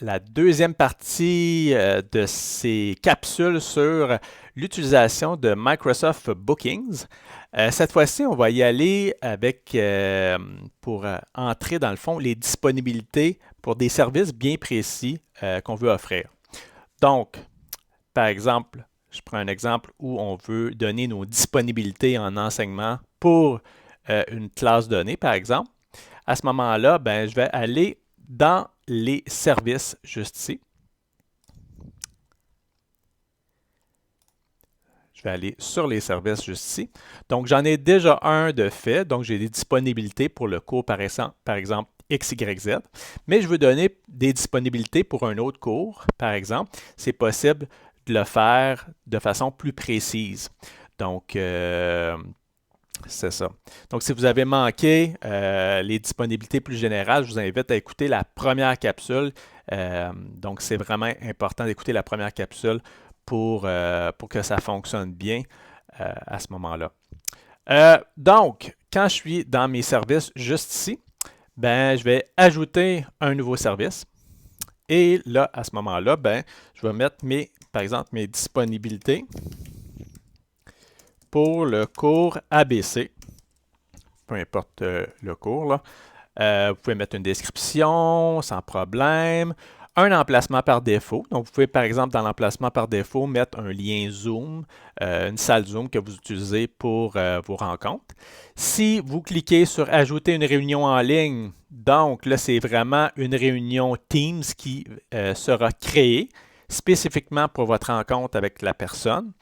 la deuxième partie de ces capsules sur l'utilisation de Microsoft Bookings. Cette fois-ci, on va y aller avec, pour entrer dans le fond, les disponibilités pour des services bien précis qu'on veut offrir. Donc, par exemple, je prends un exemple où on veut donner nos disponibilités en enseignement pour une classe donnée, par exemple. À ce moment-là, ben, je vais aller dans les services juste ici. Je vais aller sur les services juste ici. Donc, j'en ai déjà un de fait. Donc, j'ai des disponibilités pour le cours, par exemple, XYZ. Mais je veux donner des disponibilités pour un autre cours, par exemple. C'est possible de le faire de façon plus précise. Donc, c'est ça. Donc, si vous avez manqué les disponibilités plus générales, je vous invite à écouter la première capsule. Donc, c'est vraiment important d'écouter la première capsule pour que ça fonctionne bien à ce moment-là. Donc, quand je suis dans mes services juste ici, ben, je vais ajouter un nouveau service. Et là, à ce moment-là, ben, je vais mettre par exemple, mes disponibilités pour le cours ABC. Peu importe le cours, là. Vous pouvez mettre une description sans problème. Un emplacement par défaut. Donc, vous pouvez, par exemple, dans l'emplacement par défaut, mettre un lien Zoom, une salle Zoom que vous utilisez pour vos rencontres. Si vous cliquez sur Ajouter une réunion en ligne, donc là, c'est vraiment une réunion Teams qui sera créée spécifiquement pour votre rencontre avec la personne.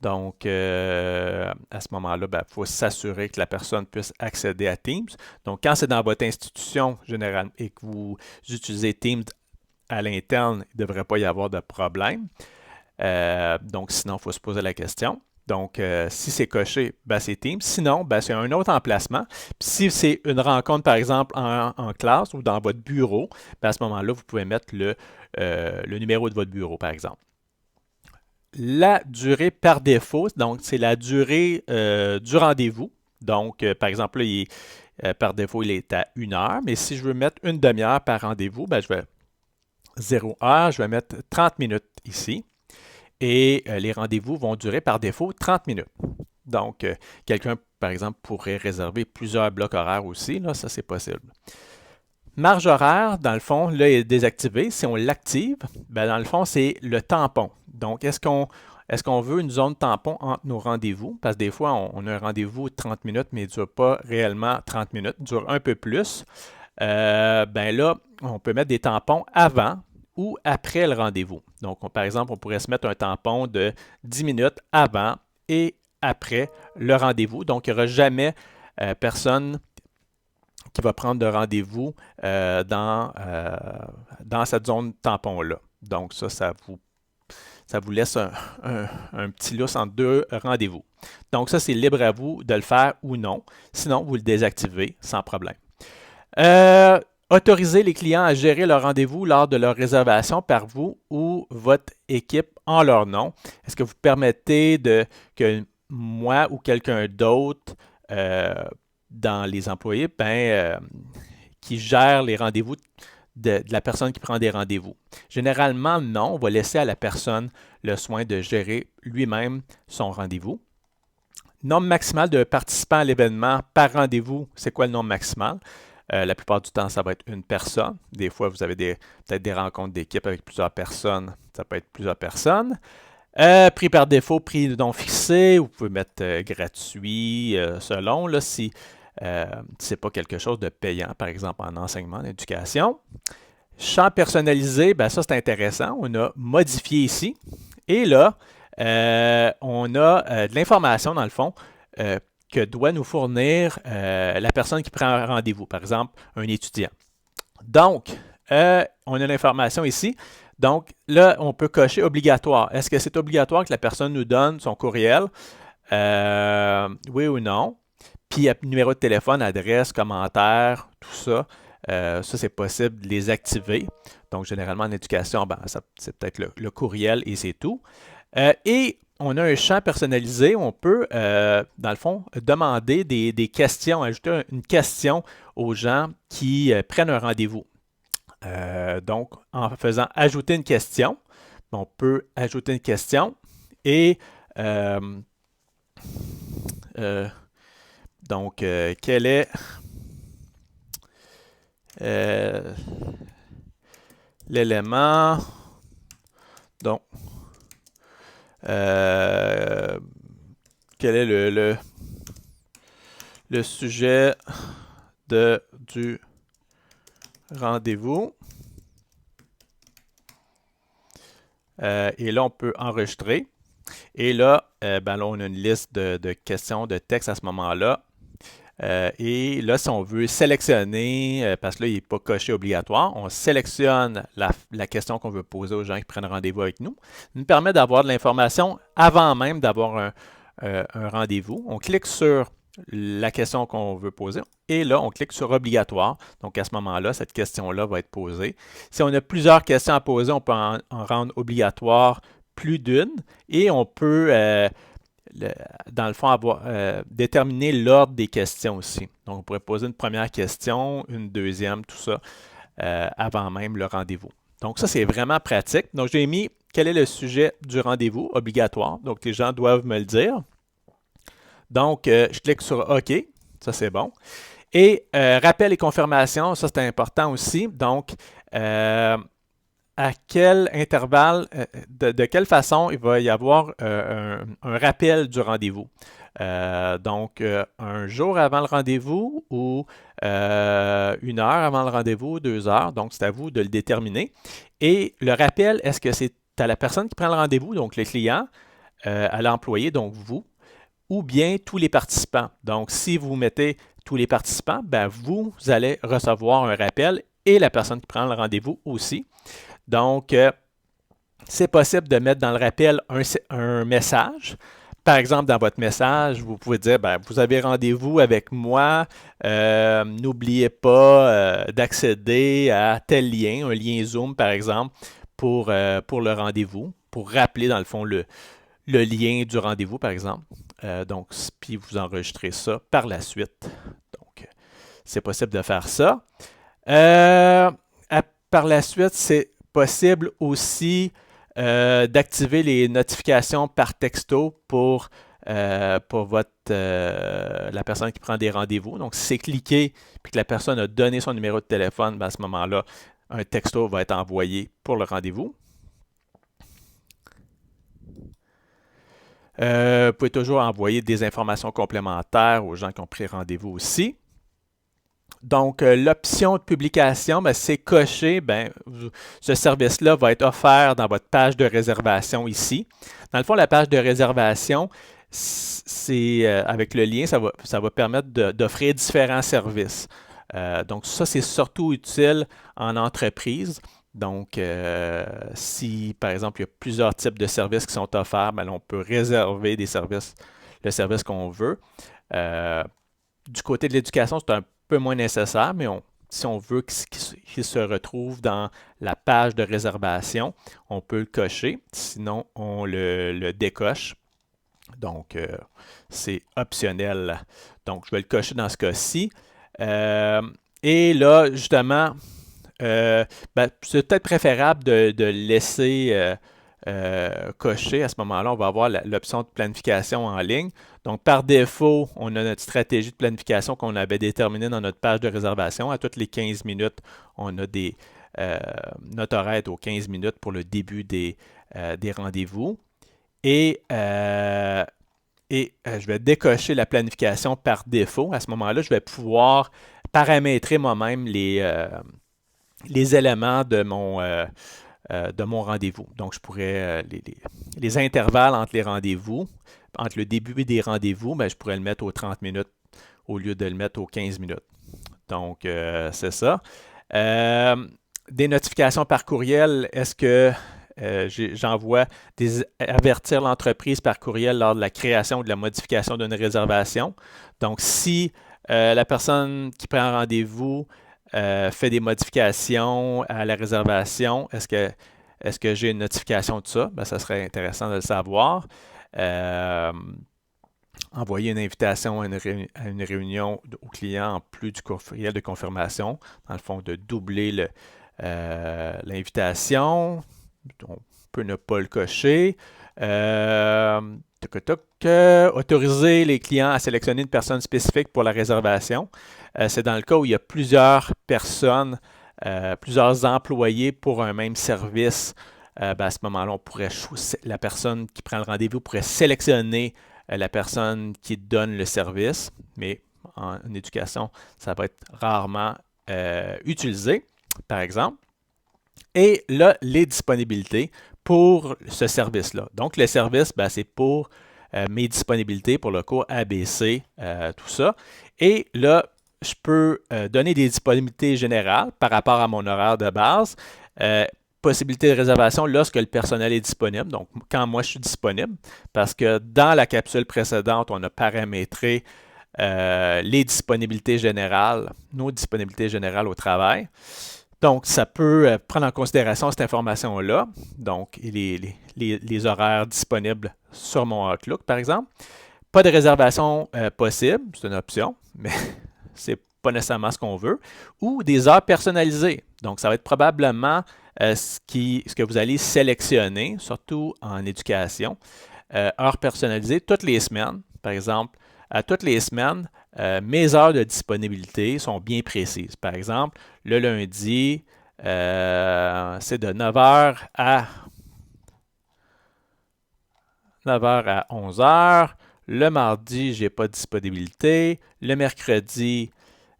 Donc, à ce moment-là, il faut s'assurer que la personne puisse accéder à Teams. Donc, quand c'est dans votre institution générale et que vous utilisez Teams à l'interne, il ne devrait pas y avoir de problème. Donc, sinon, il faut se poser la question. Donc, si c'est coché, c'est Teams. Sinon, c'est un autre emplacement. Puis, si c'est une rencontre, par exemple, en classe ou dans votre bureau, à ce moment-là, vous pouvez mettre le numéro de votre bureau, par exemple. La durée par défaut, donc c'est la durée du rendez-vous. Donc, par exemple, là, par défaut, il est à 1 heure. Mais si je veux mettre une demi-heure par rendez-vous, je vais 0 heure, je vais mettre 30 minutes ici. Et les rendez-vous vont durer par défaut 30 minutes. Donc, quelqu'un, par exemple, pourrait réserver plusieurs blocs horaires aussi. Là, ça, c'est possible. Marge horaire, dans le fond, là, est désactivée. Si on l'active, dans le fond, c'est le tampon. Donc, est-ce qu'on veut une zone tampon entre nos rendez-vous? Parce que des fois, on a un rendez-vous de 30 minutes, mais il ne dure pas réellement 30 minutes, il dure un peu plus. Là, on peut mettre des tampons avant ou après le rendez-vous. Donc, par exemple, on pourrait se mettre un tampon de 10 minutes avant et après le rendez-vous. Donc, il n'y aura jamais personne qui va prendre de rendez-vous dans cette zone tampon-là. Donc, ça vous laisse un petit lousse entre deux rendez-vous. Donc, ça, c'est libre à vous de le faire ou non. Sinon, vous le désactivez sans problème. Autoriser les clients à gérer leur rendez-vous lors de leur réservation par vous ou votre équipe en leur nom. Est-ce que vous permettez que moi ou quelqu'un d'autre dans les employés qui gère les rendez-vous de la personne qui prend des rendez-vous? Généralement, non. On va laisser à la personne le soin de gérer lui-même son rendez-vous. Nombre maximal de participants à l'événement par rendez-vous, c'est quoi le nombre maximal? La plupart du temps, ça va être une personne. Des fois, vous avez peut-être des rencontres d'équipe avec plusieurs personnes. Ça peut être plusieurs personnes. Prix par défaut, prix non fixé. Vous pouvez mettre gratuit selon si ce n'est pas quelque chose de payant, par exemple en enseignement, en éducation. Champ personnalisé, ça c'est intéressant. On a modifié ici. Et là, on a de l'information dans le fond que doit nous fournir la personne qui prend un rendez-vous, par exemple un étudiant. Donc, on a l'information ici. Donc, là, on peut cocher obligatoire. Est-ce que c'est obligatoire que la personne nous donne son courriel? Oui ou non? Puis, numéro de téléphone, adresse, commentaire, tout ça. Ça, c'est possible de les activer. Donc, généralement, en éducation, c'est peut-être le courriel et c'est tout. Et on a un champ personnalisé. On peut, dans le fond, demander des questions, ajouter une question aux gens qui prennent un rendez-vous. Donc, en faisant ajouter une question, on peut ajouter une question et donc, quel est l'élément donc quel est le sujet du rendez-vous. Et là, on peut enregistrer. Et là, là, on a une liste de questions de texte à ce moment-là. Et là, si on veut sélectionner, parce que là, il n'est pas coché obligatoire, on sélectionne la question qu'on veut poser aux gens qui prennent rendez-vous avec nous. Ça nous permet d'avoir de l'information avant même d'avoir un rendez-vous. On clique sur la question qu'on veut poser et là, on clique sur obligatoire. Donc, à ce moment-là, cette question-là va être posée. Si on a plusieurs questions à poser, on peut en rendre obligatoire plus d'une et on peut dans le fond, déterminer l'ordre des questions aussi. Donc, on pourrait poser une première question, une deuxième, tout ça, avant même le rendez-vous. Donc, ça, c'est vraiment pratique. Donc, j'ai mis quel est le sujet du rendez-vous obligatoire. Donc, les gens doivent me le dire. Donc, je clique sur OK. Ça, c'est bon. Et rappel et confirmation, ça, c'est important aussi. Donc, à quel intervalle, de quelle façon il va y avoir un rappel du rendez-vous. Donc, un jour avant le rendez-vous ou 1 heure avant le rendez-vous, 2 heures. Donc, c'est à vous de le déterminer. Et le rappel, est-ce que c'est à la personne qui prend le rendez-vous, donc le client, à l'employé, donc vous, ou bien tous les participants. Donc, si vous mettez tous les participants, ben, vous allez recevoir un rappel et la personne qui prend le rendez-vous aussi. Donc, c'est possible de mettre dans le rappel un message. Par exemple, dans votre message, vous pouvez dire, ben, vous avez rendez-vous avec moi, n'oubliez pas d'accéder à tel lien, un lien Zoom par exemple, pour le rendez-vous, pour rappeler dans le fond le lien du rendez-vous par exemple. Donc, puis vous enregistrez ça par la suite. Donc, c'est possible de faire ça. Par la suite, c'est possible aussi d'activer les notifications par texto pour la personne qui prend des rendez-vous. Donc, si c'est cliqué et que la personne a donné son numéro de téléphone, ben à ce moment-là, un texto va être envoyé pour le rendez-vous. Vous pouvez toujours envoyer des informations complémentaires aux gens qui ont pris rendez-vous aussi. Donc, l'option de publication, ben, c'est coché. Ben, ce service-là va être offert dans votre page de réservation ici. Dans le fond, la page de réservation, c'est avec le lien, ça va permettre d'offrir différents services. Donc, ça, c'est surtout utile en entreprise. Donc, si, par exemple, il y a plusieurs types de services qui sont offerts, ben, on peut réserver le service qu'on veut. Du côté de l'éducation, c'est un peu moins nécessaire, mais si on veut qu'il se retrouve dans la page de réservation, on peut le cocher. Sinon, on le décoche. Donc, c'est optionnel. Donc, je vais le cocher dans ce cas-ci. Et là, justement, ben, c'est peut-être préférable de laisser cocher. À ce moment-là, on va avoir l'option de planification en ligne. Donc, par défaut, on a notre stratégie de planification qu'on avait déterminée dans notre page de réservation. À toutes les 15 minutes, on a notre horaire est aux 15 minutes pour le début des rendez-vous. Et je vais décocher la planification par défaut. À ce moment-là, je vais pouvoir paramétrer moi-même les éléments de mon rendez-vous. Donc, je pourrais, les intervalles entre les rendez-vous, entre le début des rendez-vous, ben, je pourrais le mettre aux 30 minutes au lieu de le mettre aux 15 minutes. Donc, c'est ça. Des notifications par courriel, est-ce que j'envoie avertir l'entreprise par courriel lors de la création ou de la modification d'une réservation? Donc, si la personne qui prend rendez-vous fait des modifications à la réservation, est-ce que j'ai une notification de ça? Ben, ça serait intéressant de le savoir. Envoyer une invitation à une réunion au client en plus du courriel de confirmation, dans le fond, de doubler l'invitation, on peut ne pas le cocher. Autoriser les clients à sélectionner une personne spécifique pour la réservation. C'est dans le cas où il y a plusieurs personnes, plusieurs employés pour un même service. À ce moment-là, la personne qui prend le rendez-vous pourrait sélectionner la personne qui donne le service, mais en éducation, ça va être rarement utilisé, par exemple. Et là, les disponibilités pour ce service-là. Donc, le service, c'est pour mes disponibilités pour le cours ABC, tout ça. Et là, je peux donner des disponibilités générales par rapport à mon horaire de base. Possibilité de réservation lorsque le personnel est disponible, donc quand moi je suis disponible, parce que dans la capsule précédente, on a paramétré les disponibilités générales, nos disponibilités générales au travail. Donc, ça peut prendre en considération cette information-là, donc les horaires disponibles sur mon Outlook, par exemple. Pas de réservation possible, c'est une option, mais c'est pas nécessairement ce qu'on veut. Ou des heures personnalisées. Donc, ça va être probablement ce que vous allez sélectionner, surtout en éducation. Heures personnalisées toutes les semaines, par exemple. À toutes les semaines, mes heures de disponibilité sont bien précises. Par exemple, le lundi, c'est de 9h à 11h. Le mardi, je n'ai pas de disponibilité. Le mercredi,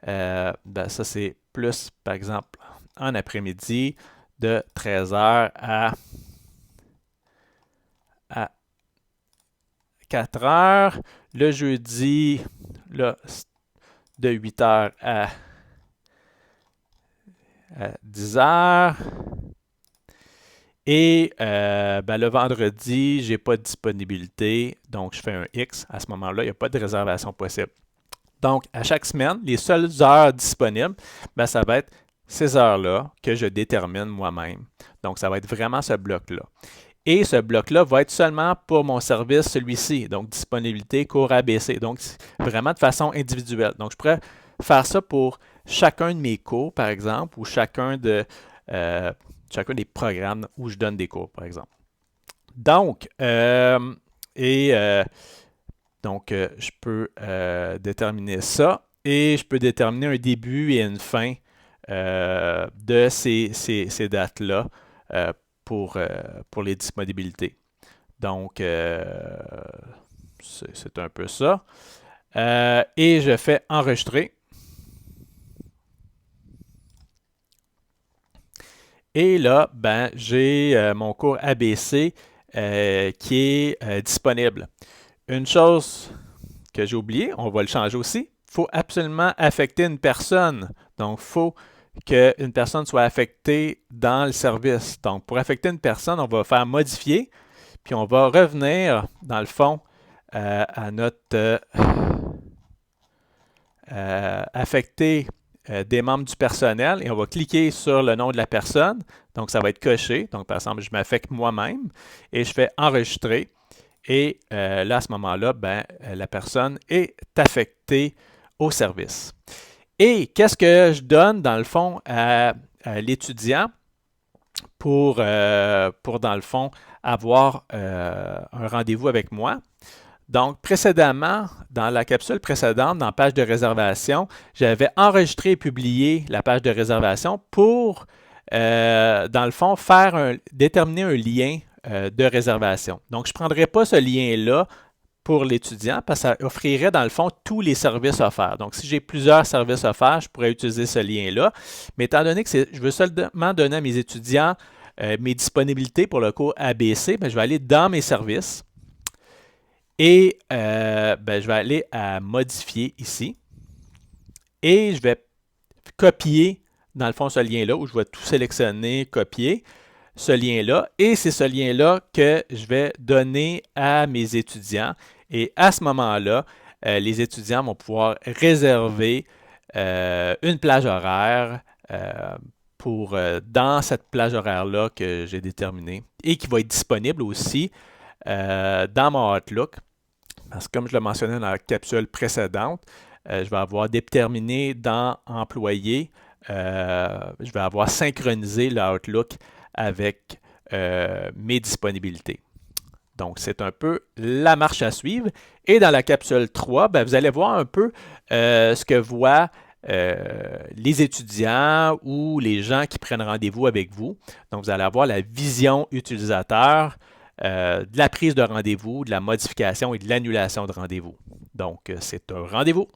ça c'est plus, par exemple, en après-midi, de 13h à 4h. Le jeudi, là, de 8h à 10h. Et le vendredi, je n'ai pas de disponibilité, donc je fais un X. À ce moment-là, il n'y a pas de réservation possible. Donc, à chaque semaine, les seules heures disponibles, ça va être ces heures-là que je détermine moi-même. Donc, ça va être vraiment ce bloc-là. Et ce bloc-là va être seulement pour mon service, celui-ci, donc disponibilité cours ABC. Donc, vraiment de façon individuelle. Donc, je pourrais faire ça pour chacun de mes cours, par exemple, ou chacun des programmes où je donne des cours, par exemple. Donc, je peux déterminer ça et je peux déterminer un début et une fin de ces dates-là pour les disponibilités. Donc, c'est un peu ça. Et je fais enregistrer. Et là, j'ai mon cours ABC qui est disponible. Une chose que j'ai oubliée, on va le changer aussi. Il faut absolument affecter une personne. Donc, il faut qu'une personne soit affectée dans le service. Donc, pour affecter une personne, on va faire modifier, puis on va revenir, dans le fond, à notre affecter des membres du personnel et on va cliquer sur le nom de la personne. Donc, ça va être coché. Donc, par exemple, je m'affecte moi-même et je fais enregistrer. Et là, à ce moment-là, la personne est affectée au service. Et qu'est-ce que je donne, dans le fond, à l'étudiant pour, dans le fond, avoir un rendez-vous avec moi? Donc, précédemment, dans la capsule précédente, dans la page de réservation, j'avais enregistré et publié la page de réservation pour, dans le fond, déterminer un lien de réservation. Donc, je ne prendrai pas ce lien-là pour l'étudiant parce que ça offrirait, dans le fond, tous les services offerts. Donc, si j'ai plusieurs services offerts, je pourrais utiliser ce lien-là. Mais étant donné que je veux seulement donner à mes étudiants mes disponibilités pour le cours ABC, je vais aller dans mes services. Et je vais aller à modifier ici. Et je vais copier, dans le fond, ce lien-là où je vais tout sélectionner, copier ce lien-là. Et c'est ce lien-là que je vais donner à mes étudiants. Et à ce moment-là, les étudiants vont pouvoir réserver une plage horaire dans cette plage horaire-là que j'ai déterminée et qui va être disponible aussi dans mon Outlook. Parce que comme je l'ai mentionné dans la capsule précédente, je vais avoir déterminé dans Employé je vais avoir synchronisé le Outlook avec mes disponibilités. Donc, c'est un peu la marche à suivre. Et dans la capsule 3, ben, vous allez voir un peu ce que voient les étudiants ou les gens qui prennent rendez-vous avec vous. Donc, vous allez avoir la vision utilisateur, de la prise de rendez-vous, de la modification et de l'annulation de rendez-vous. Donc, c'est un rendez-vous.